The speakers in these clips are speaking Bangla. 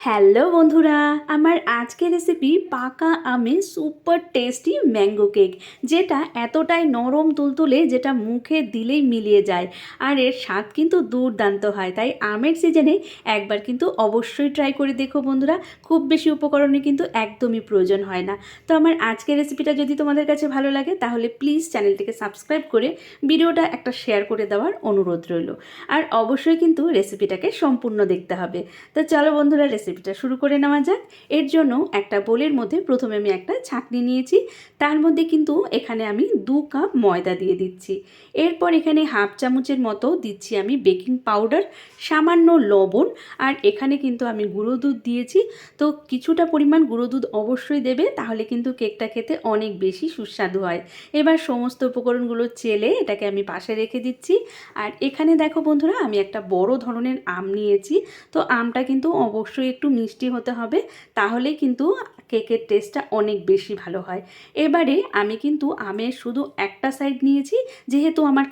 হ্যালো বন্ধুরা, আমার আজকের রেসিপি পাকা আমের সুপার টেস্টি ম্যাঙ্গো কেক, যেটা এতটাই নরম তুলতুলে যেটা মুখে দিলেই মিলিয়ে যায়। আর এর স্বাদ কিন্তু দুর্দান্ত হয়। তাই আমের সিজনে একবার কিন্তু অবশ্যই ট্রাই করে দেখো বন্ধুরা। খুব বেশি উপকরণে কিন্তু একদমই প্রয়োজন হয় না। তো আমার আজকের রেসিপিটা যদি তোমাদের কাছে ভালো লাগে তাহলে প্লিজ চ্যানেলটিকে সাবস্ক্রাইব করে ভিডিওটা একটা শেয়ার করে দেওয়ার অনুরোধ রইল। আর অবশ্যই কিন্তু রেসিপিটাকে সম্পূর্ণ দেখতে হবে। তো চলো বন্ধুরা, রেসিপিটা শুরু করে নেওয়া যাক। এর জন্য একটা বোলের মধ্যে প্রথমে আমি একটা ছাঁকনি নিয়েছি। তার মধ্যে কিন্তু এখানে আমি 2 কাপ ময়দা দিয়ে দিচ্ছি। এরপর এখানে হাফ চামচের মতো দিচ্ছি আমি বেকিং পাউডার, সামান্য লবণ, আর এখানে কিন্তু আমি গুঁড়ো দুধ দিয়েছি। তো কিছুটা পরিমাণ গুঁড়ো দুধ অবশ্যই দেবে, তাহলে কিন্তু কেকটা খেতে অনেক বেশি সুস্বাদু হয়। এবার সমস্ত উপকরণগুলো চেলে এটাকে আমি পাশে রেখে দিচ্ছি। আর এখানে দেখো বন্ধুরা, আমি একটা বড় ধরনের আম নিয়েছি। তো আমটা কিন্তু অবশ্যই একটু মিষ্টি হতে হবে, তাহলেই কিন্তু কেকের টেস্টটা অনেক বেশি ভালো হয়। এবারে আমি কিন্তু আমের শুধু একটা সাইড নিয়েছি, যেহেতু আমার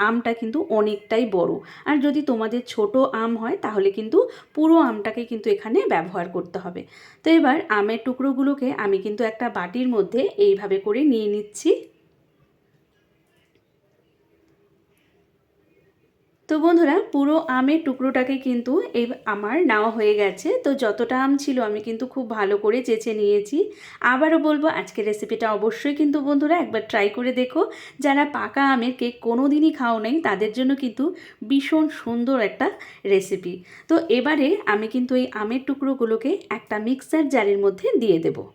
আমটা কিন্তু অনেকটাই বড়। আর যদি তোমাদের ছোট আম হয় তাহলে কিন্তু পুরো আমটাকে কিন্তু এখানে ব্যবহার করতে হবে। তো এবার আমের টুকরোগুলোকে আমি কিন্তু একটা বাটির মধ্যে এইভাবে করে নিয়ে নিচ্ছি। তো বন্ধুরা, পুরো আমের টুকরোটাকে কিন্তু আমার নেওয়া হয়ে গেছে। তো যতটা আম ছিল আমি কিন্তু খুব ভালো করে চেঁচে নিয়েছি। আবারও বলবো, আজকের রেসিপিটা অবশ্যই কিন্তু বন্ধুরা একবার ট্রাই করে দেখো। যারা পাকা আমের কেক কোনো দিনই খাও নাই তাদের জন্য কিন্তু ভীষণ সুন্দর একটা রেসিপি। তো এবারে আমি কিন্তু এই আমের টুকরোগুলোকে একটা মিক্সার জারের মধ্যে দিয়ে দেবো।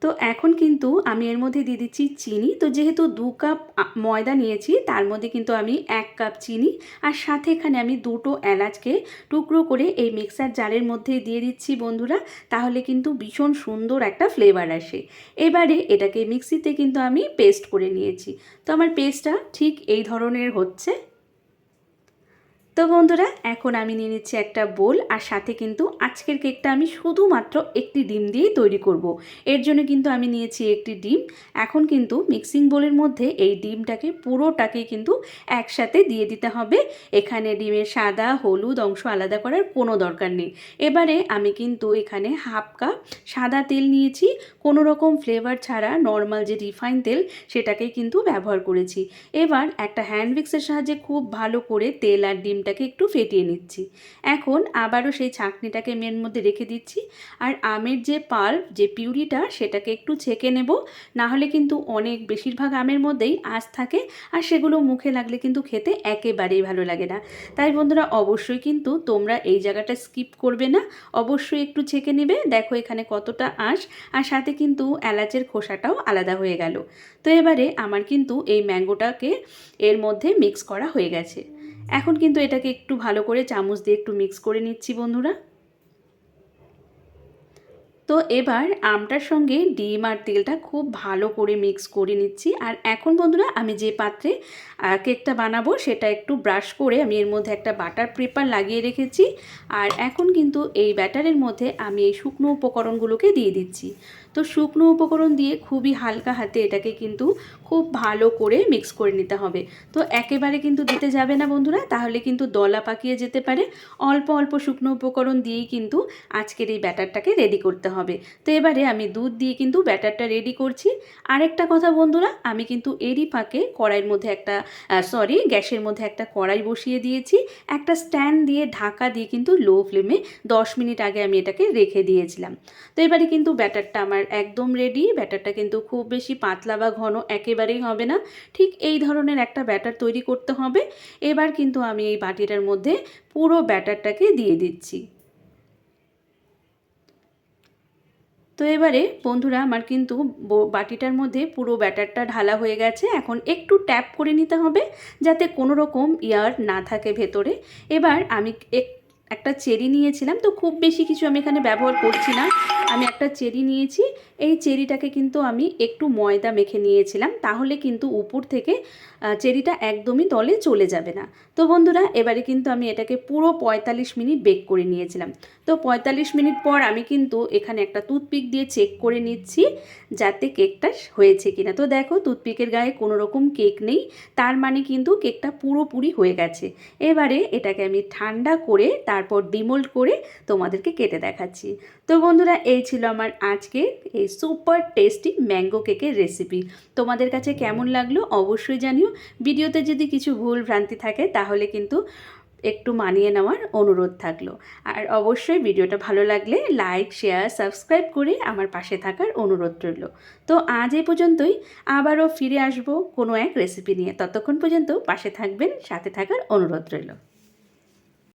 তো এখন কিন্তু আমি এর মধ্যে দিয়ে দিচ্ছি চিনি। তো যেহেতু 2 কাপ ময়দা নিয়েছি, তার মধ্যে কিন্তু আমি 1 কাপ চিনি, আর সাথে এখানে আমি 2টো এলাচকে টুকরো করে এই মিক্সার জারের মধ্যে দিয়ে দিচ্ছি বন্ধুরা। তাহলে কিন্তু ভীষণ সুন্দর একটা ফ্লেভার আসে। এবারে এটাকে মিক্সিতে কিন্তু আমি পেস্ট করে নিয়েছি। তো আমার পেস্টটা ঠিক এই ধরনের হচ্ছে। তো বন্ধুরা, এখন আমি নিয়ে নিচ্ছি একটা বোল, আর সাথে কিন্তু আজকের কেকটা আমি শুধুমাত্র একটি ডিম দিয়েই তৈরি করব। এর জন্য কিন্তু আমি নিয়েছি একটি ডিম। এখন কিন্তু মিক্সিং বোলের মধ্যে এই ডিমটাকে পুরোটাকে কিন্তু একসাথে দিয়ে দিতে হবে। এখানে ডিমের সাদা হলুদ অংশ আলাদা করার কোনো দরকার নেই। এবারে আমি কিন্তু এখানে হাফ কাপ সাদা তেল নিয়েছি, কোনো রকম ফ্লেভার ছাড়া নর্মাল যে রিফাইন তেল সেটাকেই কিন্তু ব্যবহার করেছি। এবার একটা হ্যান্ড উইক্সের সাহায্যে খুব ভালো করে তেল আর ডিমটাকে একটু ফেটিয়ে নিচ্ছি। এখন আবারও সেই ছাঁকনিটাকে মেন মধ্যে রেখে দিচ্ছি। আর আমের যে পাল্প, যে পিউরিটা, সেটাকে একটু ছেঁকে নেব। না হলে কিন্তু অনেক বেশিরভাগ আমের মধ্যেই আঁশ থাকে, আর সেগুলো মুখে লাগলে কিন্তু খেতে একেবারেই ভালো লাগে না। তাই বন্ধুরা, অবশ্যই কিন্তু তোমরা এই জায়গাটা স্কিপ করবে না, অবশ্যই একটু ছেঁকে নেবে। দেখো এখানে কতটা আঁশ, আর সাথে কিন্তু এলাচের খোসাটাও আলাদা হয়ে গেল। তো এবারে আমার কিন্তু এই ম্যাঙ্গোটাকে এর মধ্যে মিক্স করা হয়ে গেছে। এখন কিন্তু এটাকে একটু ভালো করে চামচ দিয়ে একটু মিক্স করে নিচ্ছি বন্ধুরা। তো এবার আমটার সঙ্গে ডিম আর তেলটা খুব ভালো করে মিক্স করে নিচ্ছি। আর এখন বন্ধুরা, আমি যে পাত্রে কেকটা বানাবো সেটা একটু ব্রাশ করে আমি এর মধ্যে একটা বাটার পেপার লাগিয়ে রেখেছি। আর এখন কিন্তু এই ব্যাটারের মধ্যে আমি এই শুকনো উপকরণগুলোকে দিয়ে দিচ্ছি। তো শুকনো উপকরণ দিয়ে খুবই হালকা হাতে এটাকে কিন্তু খুব ভালো করে মিক্স করে নিতে হবে। তো একেবারে কিন্তু দিতে যাবে না বন্ধুরা, তাহলে কিন্তু দলা পাকিয়ে যেতে পারে। অল্প অল্প শুকনো উপকরণ দিয়েই কিন্তু আজকের এই ব্যাটারটাকে রেডি করতে হবে। তো এবারে আমি দুধ দিয়ে কিন্তু ব্যাটারটা রেডি করছি। আরেকটা কথা বন্ধুরা, আমি কিন্তু এরই ফাঁকে কড়াইয়ের মধ্যে গ্যাসের মধ্যে একটা কড়াই বসিয়ে দিয়েছি। একটা স্ট্যান্ড দিয়ে ঢাকা দিয়ে কিন্তু লো ফ্লেমে 10 মিনিট আগে আমি এটাকে রেখে দিয়েছিলাম। তো এবারে কিন্তু ব্যাটারটা আমার একদম রেডি। ব্যাটারটা কিন্তু খুব বেশি পাতলা বা ঘন একেবারেই হবে না, ঠিক এই ধরনের একটা ব্যাটার তৈরি করতে হবে। এবার কিন্তু আমি এই বাটিটার মধ্যে পুরো ব্যাটারটাকে দিয়ে দিচ্ছি। তো এবারে বন্ধুরা, আমার কিন্তু বাটিটার মধ্যে পুরো ব্যাটারটা ঢালা হয়ে গেছে। এখন একটু ট্যাপ করে নিতে হবে যাতে কোনো রকম এয়ার না থাকে ভেতরে। এবার আমি একটা চেরি নিয়েছিলাম, তো খুব বেশি কিছু আমি এখানে ব্যবহার করছি না। আমি একটা চেরি নিয়েছি, এই চেরিটাকে কিন্তু আমি একটু ময়দা মেখে নিয়েছিলাম, তাহলে কিন্তু উপর থেকে চেরিটা একদমই তলে চলে যাবে না। তো বন্ধুরা এবারে কিন্তু আমি এটাকে পুরো 45 মিনিট বেক করে নিয়েছিলাম। তো 45 মিনিট পর আমি কিন্তু এখানে একটা টুথপিক দিয়ে চেক করে নিচ্ছি যাতে কেকটা হয়েছে কিনা। তো দেখো টুথপিকের গায়ে কোনো রকম কেক নেই, তার মানে কিন্তু কেকটা পুরোপুরি হয়ে গেছে। এবারে এটাকে আমি ঠান্ডা করে তারপর ডিমোল্ড করে তোমাদেরকে কেটে দেখাচ্ছি। তো বন্ধুরা এই ছিল আমার আজকে এই সুপার টেস্টি ম্যাঙ্গো কেকের রেসিপি। তোমাদের কাছে কেমন লাগলো অবশ্যই জানিও। ভিডিওতে যদি কিছু ভুল ভ্রান্তি থাকে তাহলে কিন্তু একটু মানিয়ে নেওয়ার অনুরোধ থাকলো। আর অবশ্যই ভিডিওটা ভালো লাগলে লাইক শেয়ার সাবস্ক্রাইব করে আমার পাশে থাকার অনুরোধ রইল। তো আজ এই পর্যন্তই, আবারও ফিরে আসবো কোনো এক রেসিপি নিয়ে। ততক্ষণ পর্যন্ত পাশে থাকবেন, সাথে থাকার অনুরোধ রইল।